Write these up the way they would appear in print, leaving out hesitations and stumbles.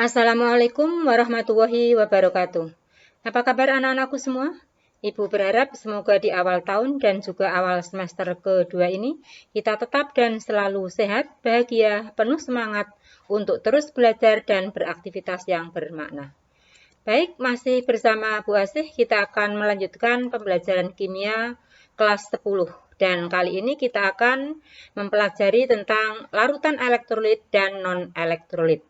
Assalamualaikum warahmatullahi wabarakatuh. Apa kabar anak-anakku semua? Ibu berharap semoga di awal tahun dan juga awal semester kedua ini kita tetap dan selalu sehat, bahagia, penuh semangat untuk terus belajar dan beraktivitas yang bermakna. Baik, masih bersama Bu Asih, kita akan melanjutkan pembelajaran kimia kelas 10. Dan kali ini kita akan mempelajari tentang larutan elektrolit dan non-elektrolit.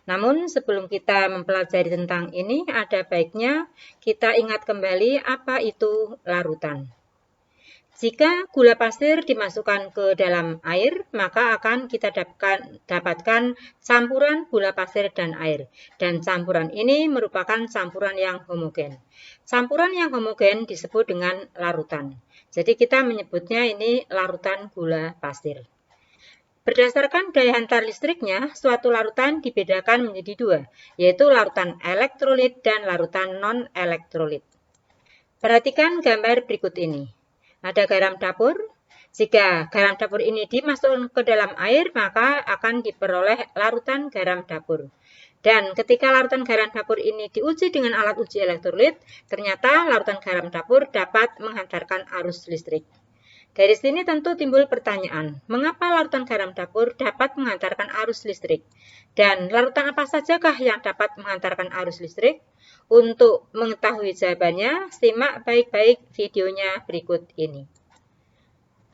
Namun sebelum kita mempelajari tentang ini, ada baiknya kita ingat kembali apa itu larutan. Jika gula pasir dimasukkan ke dalam air, maka akan kita dapatkan campuran gula pasir dan air. Dan campuran ini merupakan campuran yang homogen. Campuran yang homogen disebut dengan larutan. Jadi kita menyebutnya ini larutan gula pasir. Berdasarkan daya hantar listriknya, suatu larutan dibedakan menjadi dua, yaitu larutan elektrolit dan larutan non-elektrolit. Perhatikan gambar berikut ini. Ada garam dapur. Jika garam dapur ini dimasukkan ke dalam air, maka akan diperoleh larutan garam dapur. Dan ketika larutan garam dapur ini diuji dengan alat uji elektrolit, ternyata larutan garam dapur dapat menghantarkan arus listrik. Dari sini tentu timbul pertanyaan, mengapa larutan garam dapur dapat menghantarkan arus listrik? Dan larutan apa sajakah yang dapat menghantarkan arus listrik? Untuk mengetahui jawabannya, simak baik-baik videonya berikut ini.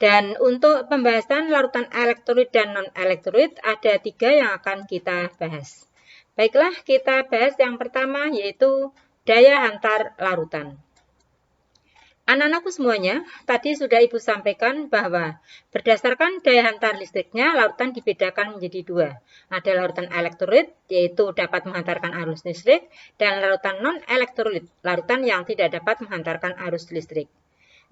Dan untuk pembahasan larutan elektrolit dan non-elektrolit, ada 3 yang akan kita bahas. Baiklah, kita bahas yang pertama, yaitu daya hantar larutan. Anak-anakku semuanya, tadi sudah Ibu sampaikan bahwa berdasarkan daya hantar listriknya, larutan dibedakan menjadi dua. Ada larutan elektrolit, yaitu dapat menghantarkan arus listrik, dan larutan non-elektrolit, larutan yang tidak dapat menghantarkan arus listrik.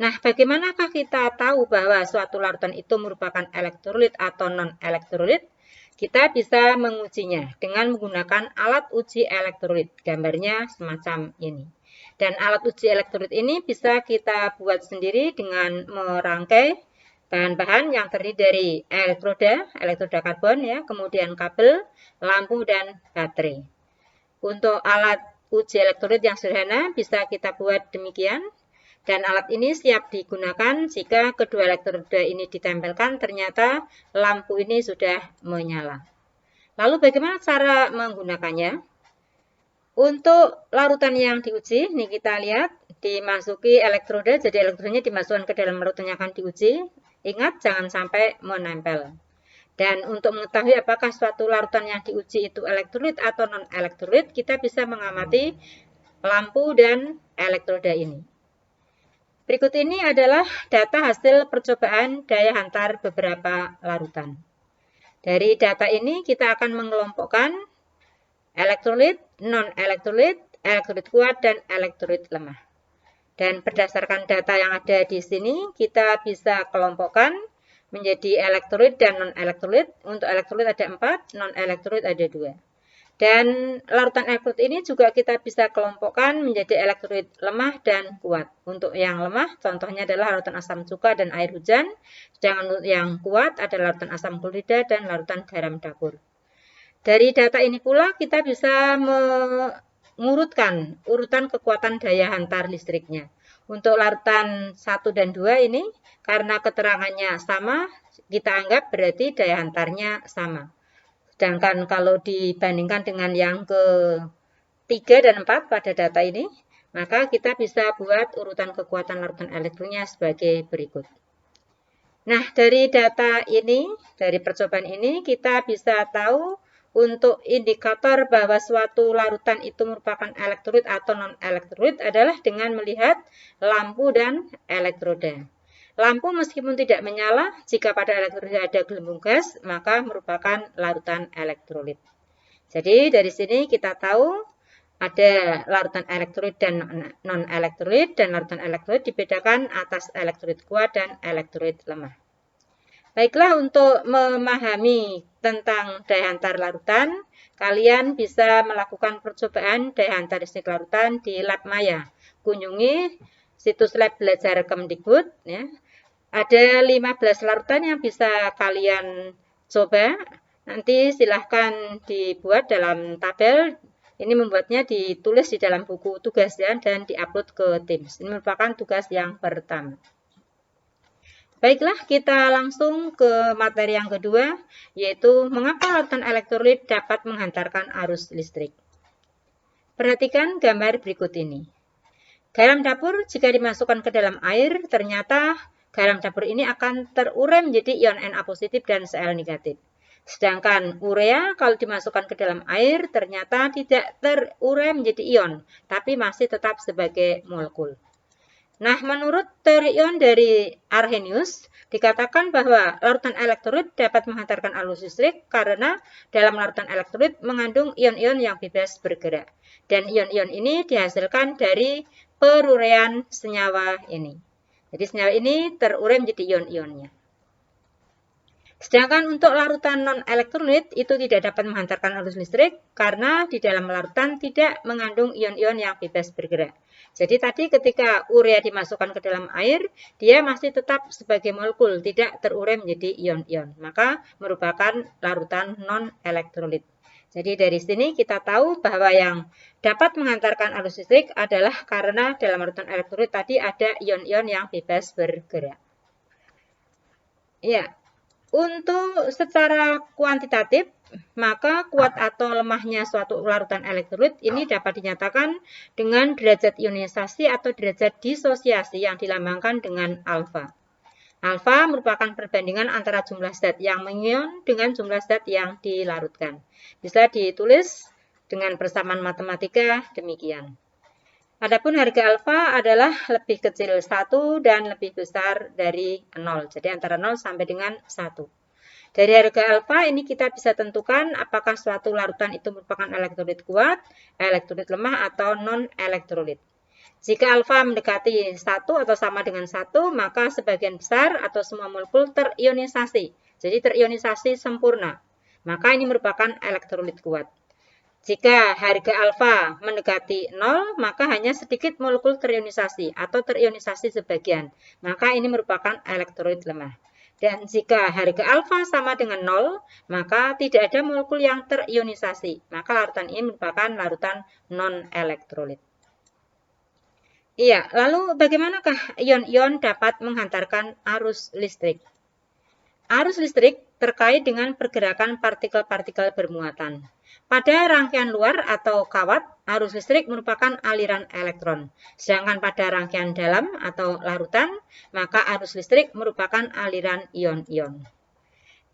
Nah, bagaimanakah kita tahu bahwa suatu larutan itu merupakan elektrolit atau non-elektrolit? Kita bisa mengujinya dengan menggunakan alat uji elektrolit. Gambarnya semacam ini. Dan alat uji elektrolit ini bisa kita buat sendiri dengan merangkai bahan-bahan yang terdiri dari elektroda karbon ya, kemudian kabel, lampu dan baterai. Untuk alat uji elektrolit yang sederhana bisa kita buat demikian. Dan alat ini siap digunakan jika kedua elektroda ini ditempelkan, ternyata lampu ini sudah menyala. Lalu bagaimana cara menggunakannya? Untuk larutan yang diuji, nih kita lihat, dimasuki elektroda, jadi elektrodanya dimasukkan ke dalam larutan yang akan diuji. Ingat, jangan sampai menempel. Dan untuk mengetahui apakah suatu larutan yang diuji itu elektrolit atau non-elektrolit, kita bisa mengamati lampu dan elektroda ini. Berikut ini adalah data hasil percobaan daya hantar beberapa larutan. Dari data ini kita akan mengelompokkan elektrolit, non-elektrolit, elektrolit kuat, dan elektrolit lemah. Dan berdasarkan data yang ada di sini, kita bisa kelompokkan menjadi elektrolit dan non-elektrolit. Untuk elektrolit ada 4, non-elektrolit ada 2. Dan larutan elektrolit ini juga kita bisa kelompokkan menjadi elektrolit lemah dan kuat. Untuk yang lemah, contohnya adalah larutan asam cuka dan air hujan. Sedangkan untuk yang kuat adalah larutan asam klorida dan larutan garam dapur. Dari data ini pula kita bisa mengurutkan urutan kekuatan daya hantar listriknya. Untuk larutan 1 dan 2 ini, karena keterangannya sama, kita anggap berarti daya hantarnya sama. Sedangkan kalau dibandingkan dengan yang ke-3 dan 4 pada data ini, maka kita bisa buat urutan kekuatan larutan elektronya sebagai berikut. Nah, dari data ini, dari percobaan ini, kita bisa tahu untuk indikator bahwa suatu larutan itu merupakan elektrolit atau non-elektrolit adalah dengan melihat lampu dan elektroda. Lampu meskipun tidak menyala, jika pada elektroda ada gelembung gas, maka merupakan larutan elektrolit. Jadi dari sini kita tahu ada larutan elektrolit dan non-elektrolit, dan larutan elektrolit dibedakan atas elektrolit kuat dan elektrolit lemah. Baiklah, untuk memahami tentang daya hantar larutan, kalian bisa melakukan percobaan daya hantar listrik larutan di Lab Maya. Kunjungi situs lab belajar Kemdikbud. Ya. Ada 15 larutan yang bisa kalian coba Nanti silahkan dibuat dalam tabel. Ini membuatnya ditulis di dalam buku tugas ya, dan diupload ke Teams. Ini merupakan tugas yang pertama. Baiklah, kita langsung ke materi yang kedua, yaitu mengapa larutan elektrolit dapat menghantarkan arus listrik. Perhatikan gambar berikut ini. Garam dapur jika dimasukkan ke dalam air, ternyata garam dapur ini akan terurai menjadi ion Na positif dan Cl negatif. Sedangkan urea kalau dimasukkan ke dalam air ternyata tidak terurai menjadi ion, tapi masih tetap sebagai molekul. Nah, menurut teori ion dari Arrhenius, dikatakan bahwa larutan elektrolit dapat menghantarkan arus listrik karena dalam larutan elektrolit mengandung ion-ion yang bebas bergerak. Dan ion-ion ini dihasilkan dari peruraian senyawa ini. Jadi senyawa ini terurai menjadi ion-ionnya. Sedangkan untuk larutan non-elektrolit itu tidak dapat menghantarkan arus listrik karena di dalam larutan tidak mengandung ion-ion yang bebas bergerak. Jadi tadi ketika urea dimasukkan ke dalam air, dia masih tetap sebagai molekul, tidak terurai menjadi ion-ion. Maka merupakan larutan non-elektrolit. Jadi dari sini kita tahu bahwa yang dapat menghantarkan arus listrik adalah karena dalam larutan elektrolit tadi ada ion-ion yang bebas bergerak. Ya. Untuk secara kuantitatif, maka kuat atau lemahnya suatu larutan elektrolit ini dapat dinyatakan dengan derajat ionisasi atau derajat disosiasi yang dilambangkan dengan alfa. Alfa merupakan perbandingan antara jumlah zat yang mengion dengan jumlah zat yang dilarutkan. Bisa ditulis dengan persamaan matematika demikian. Adapun harga alfa adalah lebih kecil 1 dan lebih besar dari 0. Jadi antara 0 sampai dengan 1. Dari harga alfa ini kita bisa tentukan apakah suatu larutan itu merupakan elektrolit kuat, elektrolit lemah, atau non-elektrolit. Jika alfa mendekati 1 atau sama dengan 1, maka sebagian besar atau semua molekul terionisasi. Jadi terionisasi sempurna. Maka ini merupakan elektrolit kuat. Jika harga alfa mendekati 0, maka hanya sedikit molekul terionisasi atau terionisasi sebagian. Maka ini merupakan elektrolit lemah. Dan jika harga alfa sama dengan 0, maka tidak ada molekul yang terionisasi. Maka larutan ini merupakan larutan non-elektrolit. Iya, lalu bagaimanakah ion-ion dapat menghantarkan arus listrik? Arus listrik terkait dengan pergerakan partikel-partikel bermuatan. Pada rangkaian luar atau kawat, arus listrik merupakan aliran elektron. Sedangkan pada rangkaian dalam atau larutan, maka arus listrik merupakan aliran ion-ion.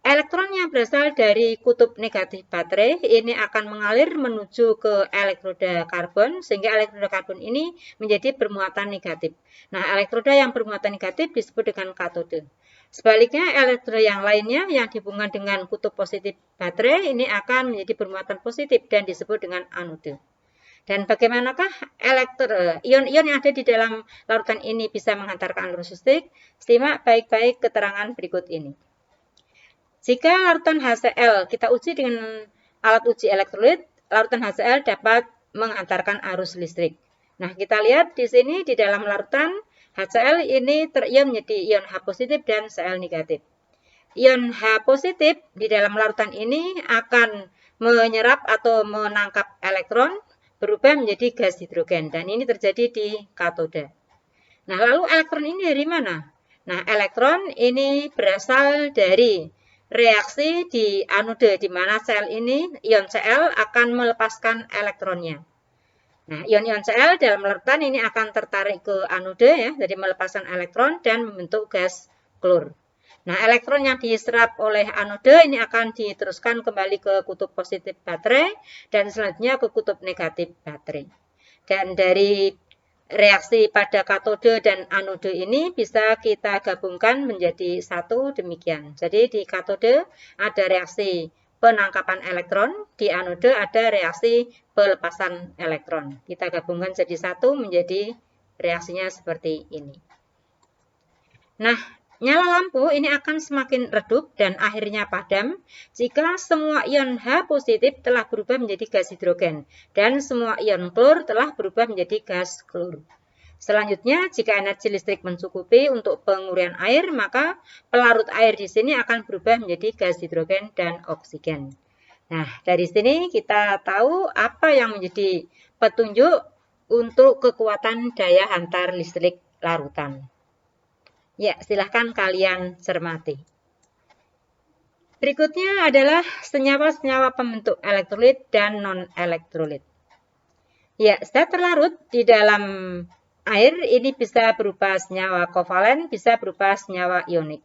Elektron yang berasal dari kutub negatif baterai ini akan mengalir menuju ke elektroda karbon, sehingga elektroda karbon ini menjadi bermuatan negatif. Nah, elektroda yang bermuatan negatif disebut dengan katode. Sebaliknya, elektroda yang lainnya yang dihubungkan dengan kutub positif baterai ini akan menjadi bermuatan positif dan disebut dengan anode. Dan bagaimanakah ion-ion yang ada di dalam larutan ini bisa menghantarkan arus listrik? Simak baik-baik keterangan berikut ini. Jika larutan HCl kita uji dengan alat uji elektrolit, larutan HCl dapat menghantarkan arus listrik. Nah, kita lihat di sini di dalam larutan HCl ini terion menjadi ion H positif dan Cl negatif. Ion H positif di dalam larutan ini akan menyerap atau menangkap elektron berubah menjadi gas hidrogen dan ini terjadi di katoda. Nah, lalu elektron ini dari mana? Nah, elektron ini berasal dari reaksi di anode di mana sel ini, ion Cl akan melepaskan elektronnya. Nah, ion-ion Cl dalam larutan ini akan tertarik ke anode ya, jadi melepaskan elektron dan membentuk gas klor. Nah, elektron yang diserap oleh anode ini akan diteruskan kembali ke kutub positif baterai dan selanjutnya ke kutub negatif baterai. Dan dari reaksi pada katode dan anode ini bisa kita gabungkan menjadi satu demikian. Jadi di katode ada reaksi penangkapan elektron, di anode ada reaksi pelepasan elektron. Kita gabungkan jadi satu menjadi reaksinya seperti ini. Nah, nyala lampu ini akan semakin redup dan akhirnya padam jika semua ion H positif telah berubah menjadi gas hidrogen dan semua ion klor telah berubah menjadi gas klor. Selanjutnya, jika energi listrik mencukupi untuk pengurian air, maka pelarut air di sini akan berubah menjadi gas hidrogen dan oksigen. Nah, dari sini kita tahu apa yang menjadi petunjuk untuk kekuatan daya hantar listrik larutan. Ya, silahkan kalian cermati. Berikutnya adalah senyawa-senyawa pembentuk elektrolit dan non-elektrolit. Ya, zat terlarut di dalam air ini bisa berupa senyawa kovalen, bisa berupa senyawa ionik.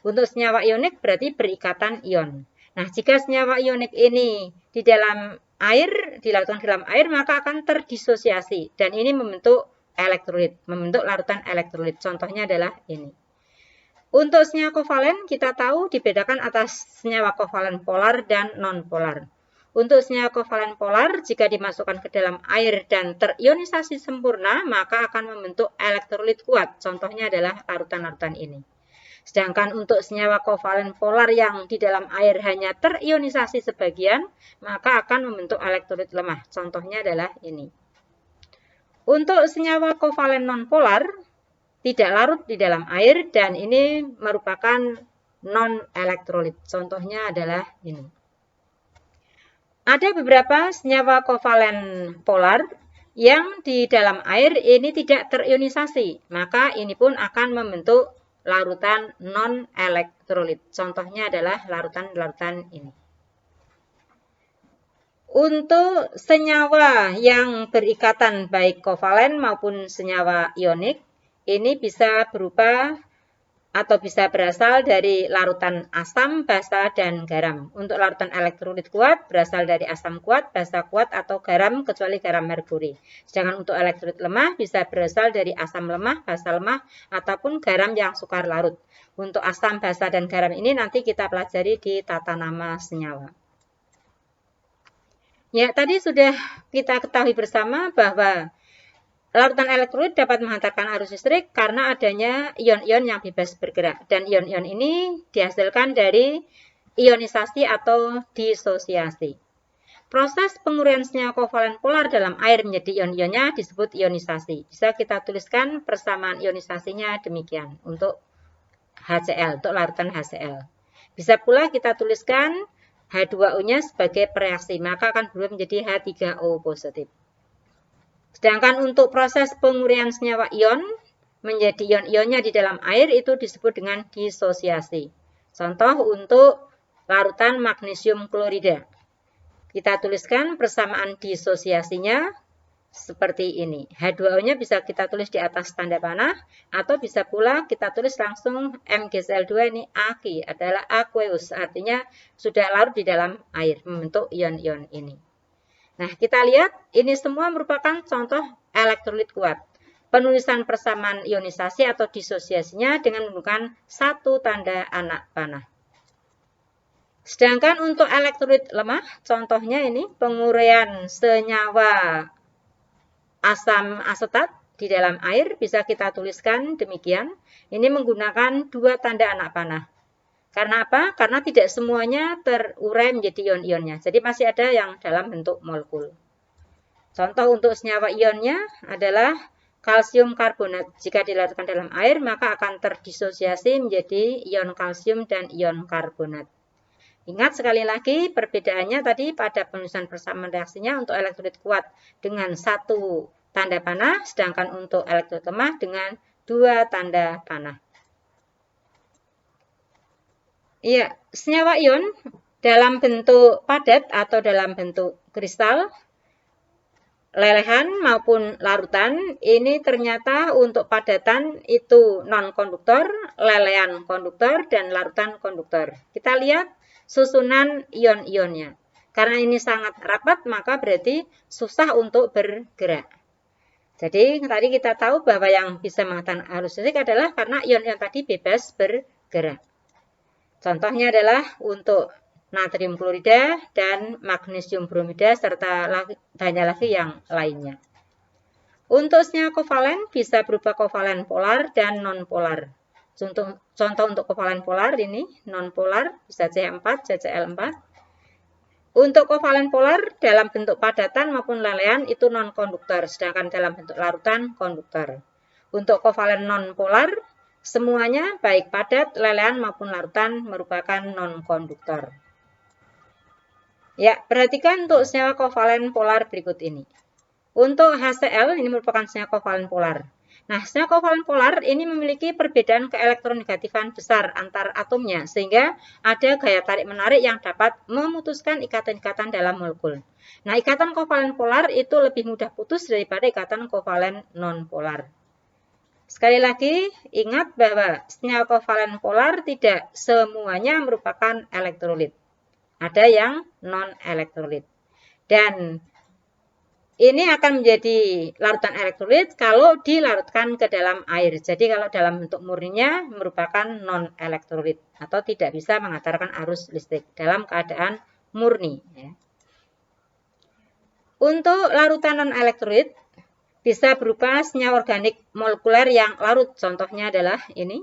Untuk senyawa ionik berarti berikatan ion. Nah, jika senyawa ionik ini di dalam air, dilakukan dalam air, maka akan terdisosiasi. Dan ini membentuk elektrolit, membentuk larutan elektrolit. Contohnya adalah ini. Untuk senyawa kovalen, kita tahu dibedakan atas senyawa kovalen polar dan non-polar. Untuk senyawa kovalen polar, jika dimasukkan ke dalam air dan terionisasi sempurna, maka akan membentuk elektrolit kuat. Contohnya adalah larutan-larutan ini. Sedangkan untuk senyawa kovalen polar yang di dalam air hanya terionisasi sebagian, maka akan membentuk elektrolit lemah. Contohnya adalah ini. Untuk senyawa kovalen non-polar, tidak larut di dalam air dan ini merupakan non-elektrolit. Contohnya adalah ini. Ada beberapa senyawa kovalen polar yang di dalam air ini tidak terionisasi, maka ini pun akan membentuk larutan non-elektrolit. Contohnya adalah larutan-larutan ini. Untuk senyawa yang berikatan baik kovalen maupun senyawa ionik, ini bisa berupa atau bisa berasal dari larutan asam, basa, dan garam. Untuk larutan elektrolit kuat berasal dari asam kuat, basa kuat, atau garam kecuali garam merkuri. Sedangkan untuk elektrolit lemah bisa berasal dari asam lemah, basa lemah, ataupun garam yang sukar larut. Untuk asam, basa, dan garam ini nanti kita pelajari di tata nama senyawa. Ya, tadi sudah kita ketahui bersama bahwa larutan elektrolit dapat menghantarkan arus listrik karena adanya ion-ion yang bebas bergerak. Dan ion-ion ini dihasilkan dari ionisasi atau disosiasi. Proses pengurian senyawa kovalen polar dalam air menjadi ion-ionnya disebut ionisasi. Bisa kita tuliskan persamaan ionisasinya demikian untuk HCl, untuk larutan HCl. Bisa pula kita tuliskan H2O-nya sebagai pereaksi, maka akan berubah menjadi H3O positif. Sedangkan untuk proses pengurian senyawa ion menjadi ion-ionnya di dalam air itu disebut dengan disosiasi. Contoh untuk larutan magnesium klorida. Kita tuliskan persamaan disosiasinya seperti ini. H2O-nya bisa kita tulis di atas tanda panah atau bisa pula kita tulis langsung MgCl2 ini aqui adalah aqueous, artinya sudah larut di dalam air membentuk ion-ion ini. Nah, kita lihat ini semua merupakan contoh elektrolit kuat. Penulisan persamaan ionisasi atau disosiasinya dengan menggunakan satu tanda anak panah. Sedangkan untuk elektrolit lemah, contohnya ini penguraian senyawa asam asetat di dalam air bisa kita tuliskan demikian. Ini menggunakan dua tanda anak panah. Karena apa? Karena tidak semuanya terurai menjadi ion-ionnya. Jadi masih ada yang dalam bentuk molekul. Contoh untuk senyawa ionnya adalah kalsium karbonat. Jika dilarutkan dalam air, maka akan terdisosiasi menjadi ion kalsium dan ion karbonat. Ingat sekali lagi perbedaannya tadi pada penulisan persamaan reaksinya untuk elektrolit kuat dengan satu tanda panah, sedangkan untuk elektrolit lemah dengan dua tanda panah. Iya, senyawa ion dalam bentuk padat atau dalam bentuk kristal, lelehan maupun larutan, ini ternyata untuk padatan itu non-konduktor, lelehan konduktor, dan larutan konduktor. Kita lihat susunan ion-ionnya. Karena ini sangat rapat, maka berarti susah untuk bergerak. Jadi tadi kita tahu bahwa yang bisa menghantarkan arus listrik adalah karena ion-ion tadi bebas bergerak. Contohnya adalah untuk natrium klorida dan magnesium bromida serta banyak lagi yang lainnya. Untuk senyawa kovalen bisa berupa kovalen polar dan non-polar. Contoh untuk kovalen polar ini non-polar bisa CH4, CCl4. Untuk kovalen polar dalam bentuk padatan maupun lelehan itu non-konduktor, sedangkan dalam bentuk larutan konduktor. Untuk kovalen nonpolar, semuanya baik padat, lelehan maupun larutan merupakan non-konduktor. Ya, perhatikan untuk senyawa kovalen polar berikut ini. Untuk HCl ini merupakan senyawa kovalen polar. Nah, senyawa kovalen polar ini memiliki perbedaan keelektronegatifan besar antar atomnya, sehingga ada gaya tarik-menarik yang dapat memutuskan ikatan-ikatan dalam molekul. Nah, ikatan kovalen polar itu lebih mudah putus daripada ikatan kovalen non-polar. Sekali lagi, ingat bahwa senyawa kovalen polar tidak semuanya merupakan elektrolit. Ada yang non-elektrolit. Dan ini akan menjadi larutan elektrolit kalau dilarutkan ke dalam air. Jadi kalau dalam bentuk murninya merupakan non-elektrolit atau tidak bisa menghantarkan arus listrik dalam keadaan murni. Untuk larutan non-elektrolit, bisa berupa senyawa organik molekuler yang larut, contohnya adalah ini.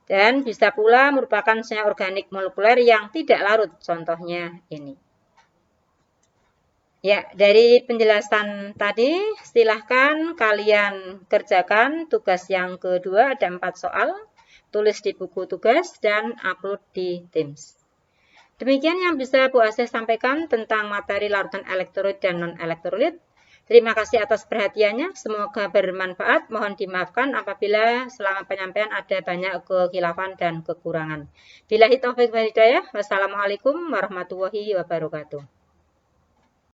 Dan bisa pula merupakan senyawa organik molekuler yang tidak larut, contohnya ini. Ya, dari penjelasan tadi, silahkan kalian kerjakan tugas yang kedua, ada 4 soal. Tulis di buku tugas dan upload di Teams. Demikian yang bisa Bu Asih sampaikan tentang materi larutan elektrolit dan non-elektrolit. Terima kasih atas perhatiannya, semoga bermanfaat. Mohon dimaafkan apabila selama penyampaian ada banyak kekhilafan dan kekurangan. Billahi taufiq wal hidayah. Wassalamualaikum warahmatullahi wabarakatuh.